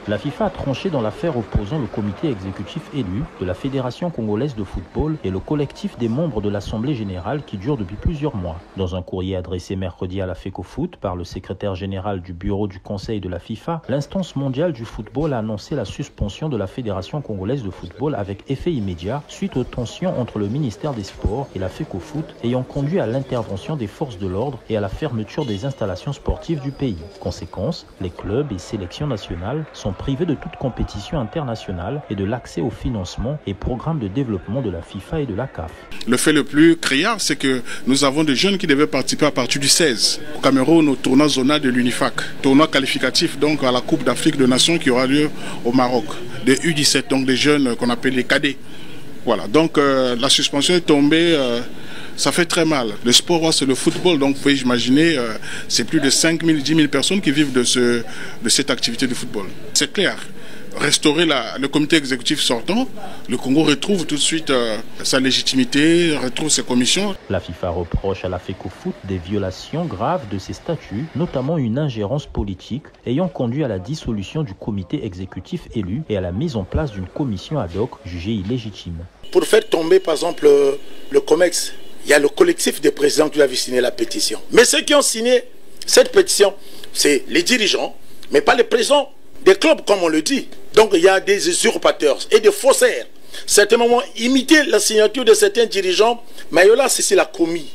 La FIFA a tranché dans l'affaire opposant le comité exécutif élu de la Fédération congolaise de football et le collectif des membres de l'Assemblée générale qui dure depuis plusieurs mois. Dans un courrier adressé mercredi à la FECOFOOT par le secrétaire général du bureau du conseil de la FIFA, l'instance mondiale du football a annoncé la suspension de la Fédération congolaise de football avec effet immédiat suite aux tensions entre le ministère des Sports et la FECOFOOT ayant conduit à l'intervention des forces de l'ordre et à la fermeture des installations sportives du pays. Conséquence, les clubs et sélections nationales sont privés de toute compétition internationale et de l'accès au financement et programmes de développement de la FIFA et de la CAF. Le fait le plus criard, c'est que nous avons des jeunes qui devaient participer à partir du 16 au Cameroun au tournoi zonal de l'UNIFAC, tournoi qualificatif donc à la Coupe d'Afrique des Nations qui aura lieu au Maroc, des U17, donc des jeunes qu'on appelle les cadets. Voilà, donc la suspension est tombée, ça fait très mal. Le sport, c'est le football, donc vous pouvez imaginer, c'est plus de 5 000, 10 000 personnes qui vivent de cette activité de football. C'est clair, restaurer le comité exécutif sortant, le Congo retrouve tout de suite sa légitimité, retrouve ses commissions. La FIFA reproche à la FECOFOOT des violations graves de ses statuts, notamment une ingérence politique ayant conduit à la dissolution du comité exécutif élu et à la mise en place d'une commission ad hoc jugée illégitime. Pour faire tomber par exemple le COMEX, il y a le collectif des présidents qui avaient signé la pétition. Mais ceux qui ont signé cette pétition, c'est les dirigeants, mais pas les présidents des clubs, comme on le dit. Donc il y a des usurpateurs et des faussaires. Certains moments, imiter la signature de certains dirigeants, Mayolas, s'il a commis,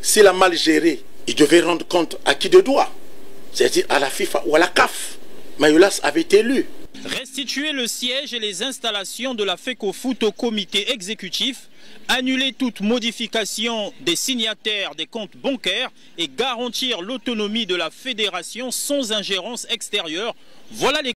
s'il a mal géré, il devait rendre compte à qui de droit, c'est-à-dire à la FIFA ou à la CAF. Mayolas avait été élu. Restituer le siège et les installations de la FECOFOOT au comité exécutif, annuler toute modification des signataires des comptes bancaires et garantir l'autonomie de la fédération sans ingérence extérieure. Voilà les